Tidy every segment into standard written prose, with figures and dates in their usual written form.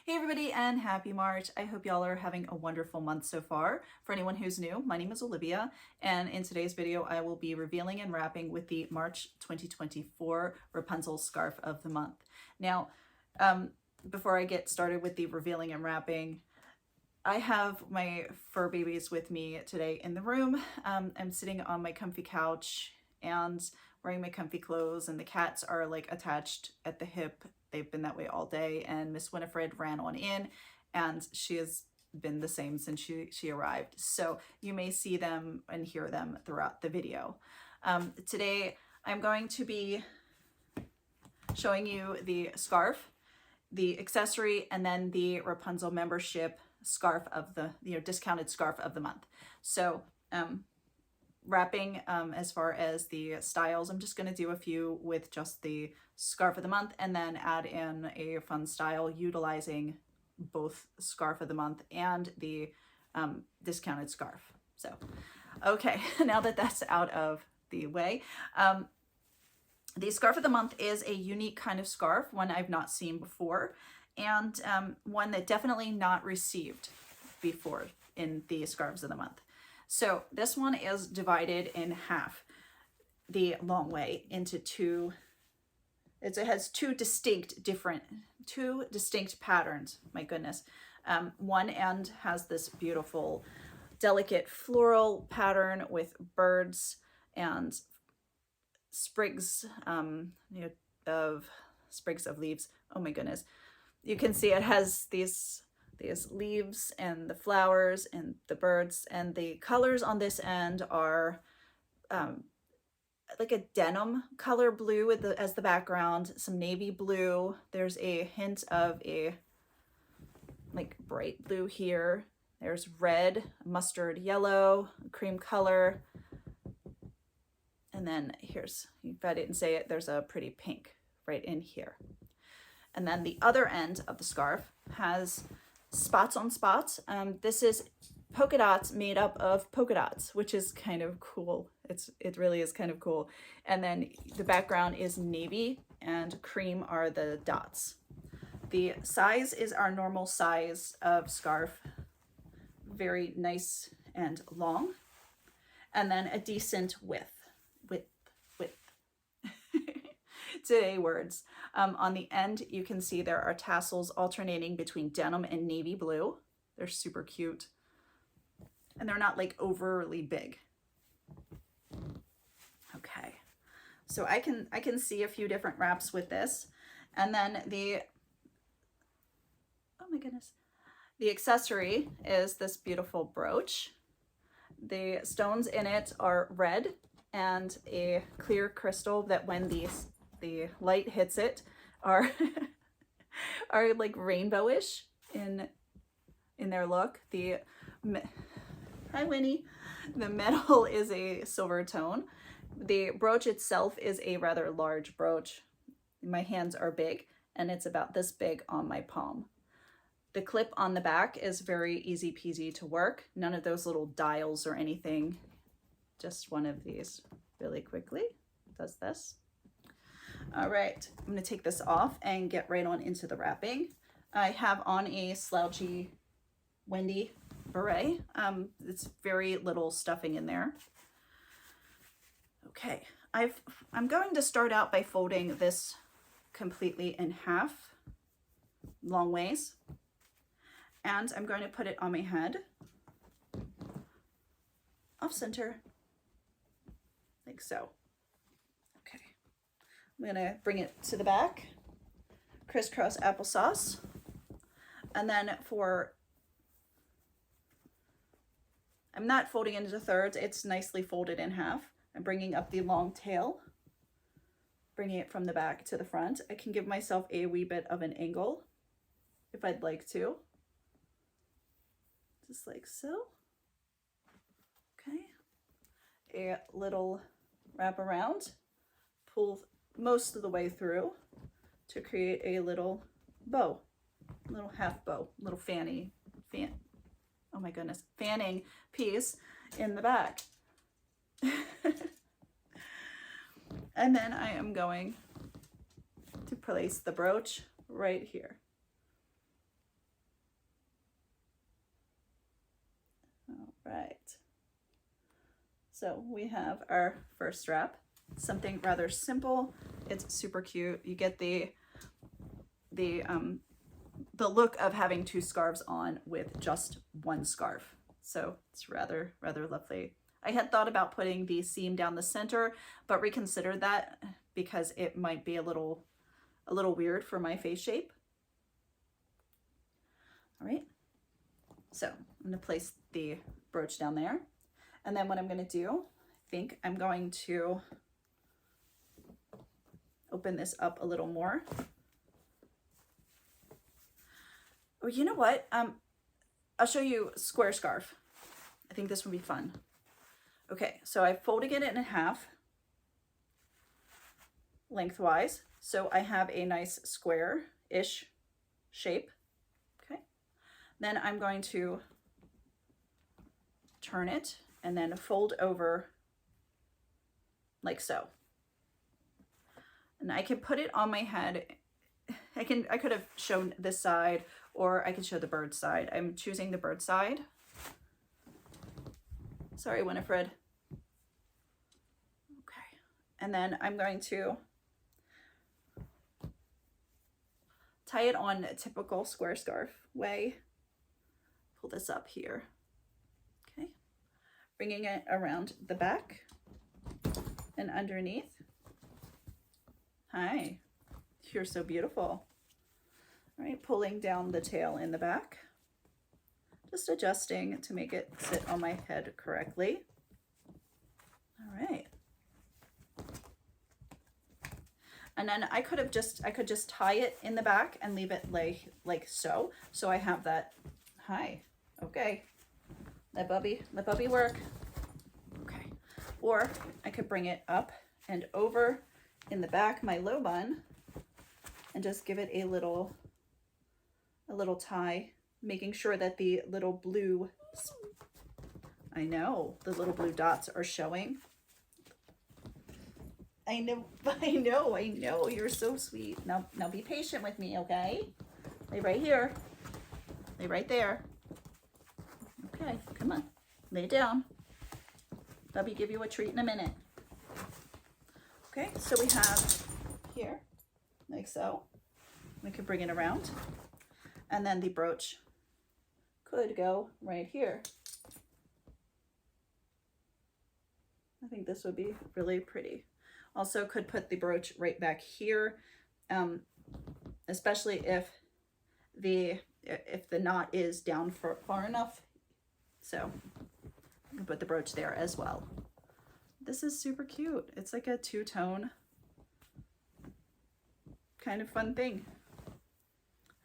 Hey everybody and happy March. I hope y'all are having a wonderful month so far. For anyone who's new, my name is Olivia, and in today's video I will be revealing and wrapping with the March 2024 Rapunzel Scarf of the Month. Now, before I get started with the revealing and wrapping, I have my fur babies with me today in the room. I'm sitting on my comfy couch and wearing my comfy clothes, and the cats are like attached at the hip. They've been that way all day, and Miss Winifred ran on in and she has been the same since she arrived. So you may see them and hear them throughout the video. Today I'm going to be showing you the scarf, the accessory, and then the Wrapunzel membership scarf of the, discounted scarf of the month. So wrapping as far as the styles, I'm just going to do a few with just the scarf of the month and then add in a fun style utilizing both scarf of the month and the discounted scarf. So okay, now that that's out of the way, the scarf of the month is a unique kind of scarf, one I've not seen before, and one that definitely not received before in the scarves of the month. So this one is divided in half, the long way, into two. It has two distinct patterns. My goodness. One end has this beautiful, delicate floral pattern with birds and sprigs, of sprigs of leaves. Oh my goodness. You can see it has these leaves and the flowers and the birds, and the colors on this end are like a denim color blue with as the background, some navy blue. There's a hint of a like bright blue here. There's red, mustard yellow, cream color. And then here's, if I didn't say it, there's a pretty pink right in here. And then the other end of the scarf has spots on spots. This is polka dots made up of polka dots, which is kind of cool. It really is kind of cool. And then the background is navy and cream are the dots. The size is our normal size of scarf, very nice and long, and then a decent width. Today words. On the end, you can see there are tassels alternating between denim and navy blue. They're super cute. And they're not like overly big. Okay. So I can see a few different wraps with this. And then oh my goodness. The accessory is this beautiful brooch. The stones in it are red and a clear crystal that when the light hits it are like rainbowish in their look. Hi Winnie. The metal is a silver tone. The brooch itself is a rather large brooch. My hands are big and it's about this big on my palm. The clip on the back is very easy peasy to work. None of those little dials or anything. Just one of these really quickly does this. All right, I'm going to take this off and get right on into the wrapping. I have on a slouchy Wendy beret. It's very little stuffing in there. Okay, I'm going to start out by folding this completely in half, long ways, and I'm going to put it on my head, off center, like so. I'm gonna bring it to the back, crisscross applesauce, and then I'm not folding it into thirds, it's nicely folded in half. I'm bringing up the long tail, bringing it from the back to the front. I can give myself a wee bit of an angle if I'd like to, just like so. Okay, a little wrap around, pull most of the way through to create a little bow, little half bow, little oh my goodness, fanning piece in the back. And then I am going to place the brooch right here. Right. So we have our first strap, something rather simple. It's super cute. You get the look of having two scarves on with just one scarf. So it's rather lovely. I had thought about putting the seam down the center, but reconsidered that because it might be a little weird for my face shape. All right. So I'm going to place the brooch down there. And then what I'm going to do, I think I'm going to open this up a little more. Oh, you know what? I'll show you square scarf. I think this would be fun. Okay, so I'm folding it in half lengthwise. So I have a nice square-ish shape. Okay. Then I'm going to turn it and then fold over like so. And I can put it on my head. I could have shown this side, or I could show the bird side. I'm choosing the bird side. Sorry, Winifred. Okay. And then I'm going to tie it on a typical square scarf way. Pull this up here. Okay. Bringing it around the back and underneath. Hi, you're so beautiful. All right, pulling down the tail in the back. Just adjusting to make it sit on my head correctly. All right. And then I could just tie it in the back and leave it like so. So I have that. Hi. Okay. Let Bubby work. Okay. Or I could bring it up and over in the back, my low bun, and just give it a little tie, making sure that the little blue, I know, the little blue dots are showing. I know, you're so sweet. Now be patient with me, okay? Lay right here. Lay right there. Okay, come on, lay down. Bubby, give you a treat in a minute. Okay, so we have here, like so. We could bring it around. And then the brooch could go right here. I think this would be really pretty. Also could put the brooch right back here, especially if the knot is down far enough. So I can put the brooch there as well. This is super cute. It's like a two-tone kind of fun thing.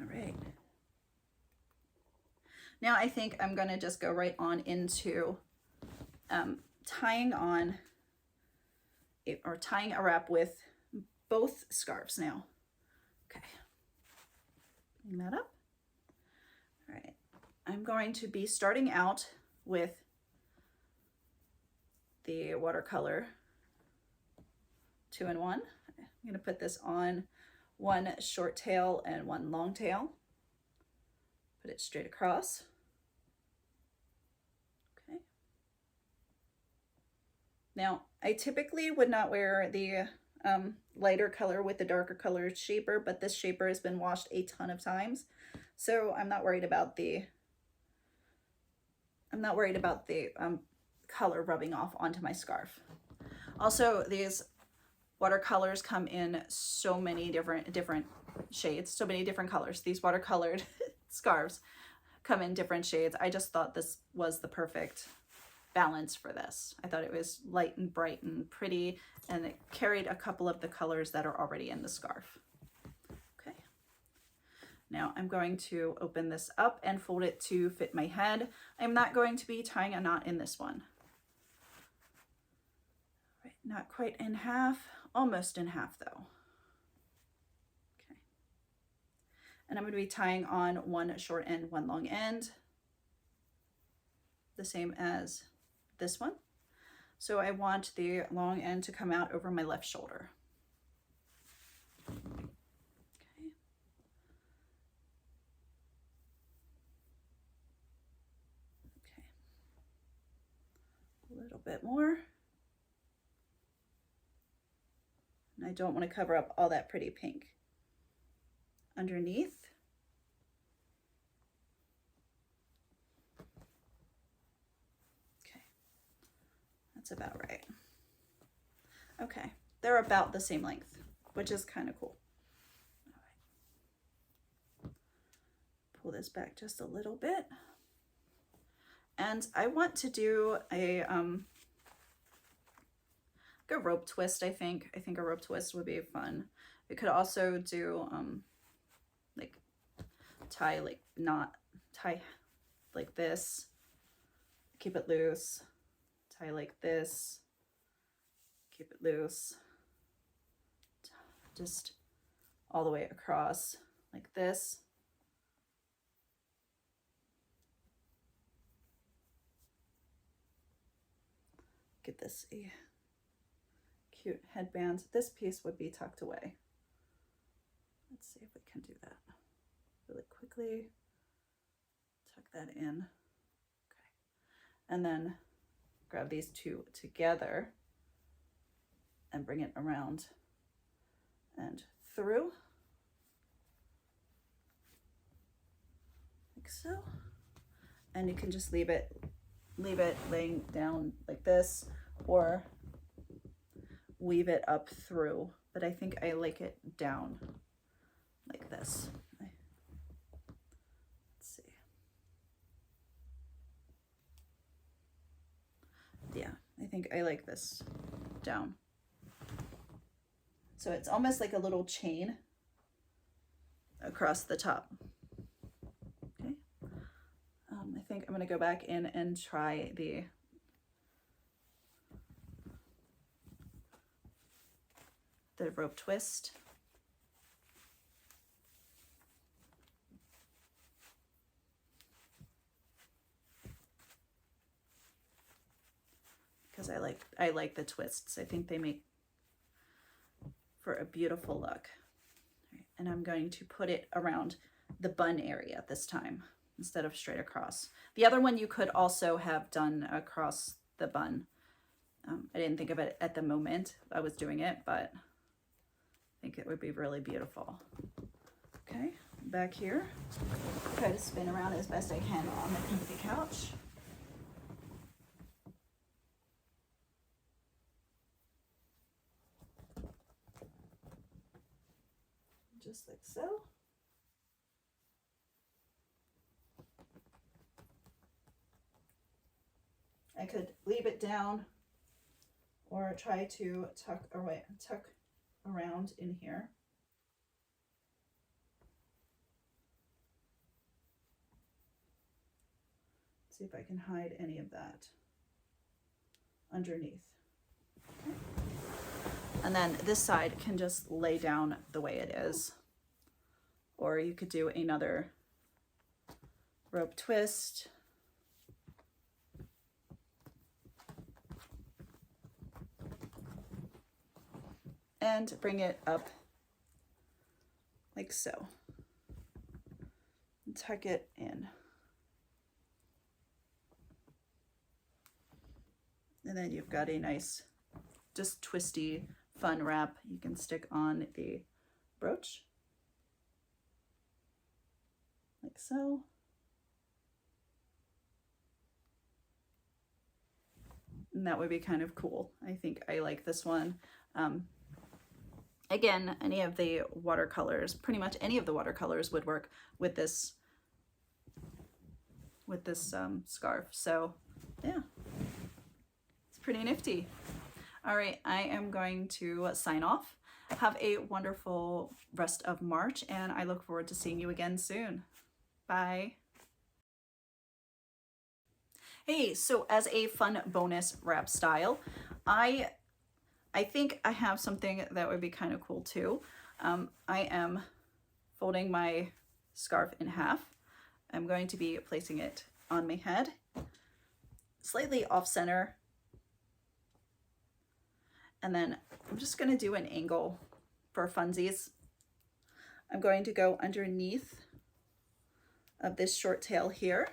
All right. Now I think I'm going to just go right on into tying a wrap with both scarves now. Okay. Bring that up. All right. I'm going to be starting out with the watercolor 2-in-1. I'm going to put this on one short tail and one long tail. Put it straight across. Okay. Now, I typically would not wear the lighter color with the darker color shaper, but this shaper has been washed a ton of times, so I'm not worried about the color rubbing off onto my scarf. Also, these watercolors come in so many different shades, so many different colors. These watercolored scarves come in different shades. I just thought this was the perfect balance for this. I thought it was light and bright and pretty, and it carried a couple of the colors that are already in the scarf. Okay. Now I'm going to open this up and fold it to fit my head. I'm not going to be tying a knot in this one. Right, not quite in half, almost in half though. Okay. And I'm going to be tying on one short end, one long end, the same as this one. So I want the long end to come out over my left shoulder. Okay. Okay. bit more. And I don't want to cover up all that pretty pink underneath. Okay, that's about right. Okay, they're about the same length, which is kind of cool. All right. Pull this back just a little bit. And I want to do a rope twist, I think. I think a rope twist would be fun. We could also do like tie like this, keep it loose, tie like this, keep it loose, just all the way across like this. Get this a cute headband. This piece would be tucked away. Let's see if we can do that really quickly. Tuck that in. Okay. And then grab these two together and bring it around and through. Like so. And you can just leave it laying down like this, or weave it up through, but I think I like it down like this. Let's see. Yeah, I think I like this down. So it's almost like a little chain across the top. Okay. I think I'm going to go back in and try the rope twist. Because I like the twists. I think they make for a beautiful look. Right, and I'm going to put it around the bun area this time instead of straight across. The other one you could also have done across the bun. I didn't think of it at the moment I was doing it, but I think it would be really beautiful. Okay, back here. Try to spin around as best I can on the comfy couch. Just like so. I could leave it down or try to tuck around in here. See if I can hide any of that underneath. Okay. And then this side can just lay down the way it is. Or you could do another rope twist. And bring it up like so. And tuck it in. And then you've got a nice, just twisty, fun wrap you can stick on the brooch. Like so. And that would be kind of cool. I think I like this one. Again, any of the watercolors, pretty much any of the watercolors would work with this scarf. So yeah, it's pretty nifty. All right, I am going to sign off. Have a wonderful rest of March, and I look forward to seeing you again soon. Bye. Hey, so as a fun bonus wrap style, I think I have something that would be kind of cool too. I am folding my scarf in half. I'm going to be placing it on my head, slightly off center. And then I'm just going to do an angle for funsies. I'm going to go underneath of this short tail here.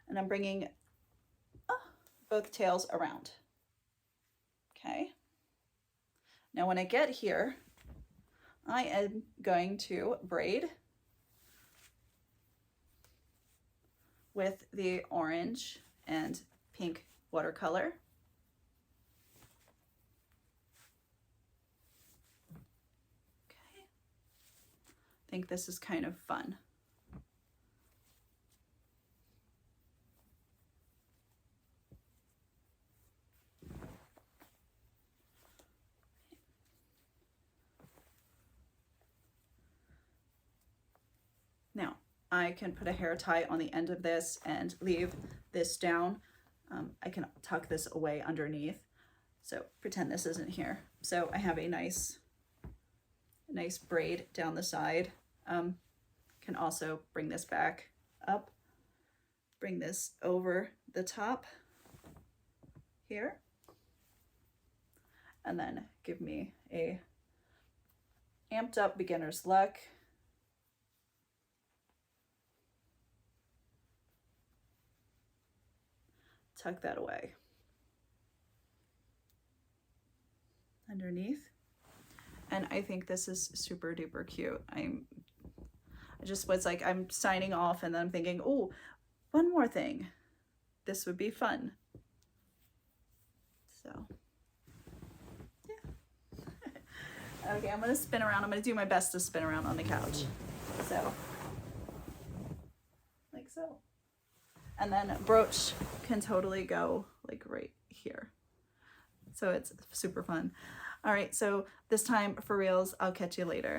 And I'm bringing both tails around. Okay. Now when I get here, I am going to braid with the orange and pink watercolor. Okay. I think this is kind of fun. Now, I can put a hair tie on the end of this and leave this down. I can tuck this away underneath. So pretend this isn't here. So I have a nice braid down the side. Can also bring this back up, bring this over the top here, and then give me a amped up beginner's luck. Tuck that away underneath. And I think this is super duper cute. I just was like, I'm signing off and then I'm thinking, oh, one more thing. This would be fun. So, yeah. Okay, I'm gonna spin around. I'm gonna do my best to spin around on the couch. So, like so. And then brooch can totally go like right here. So it's super fun. All right, so this time for reals, I'll catch you later.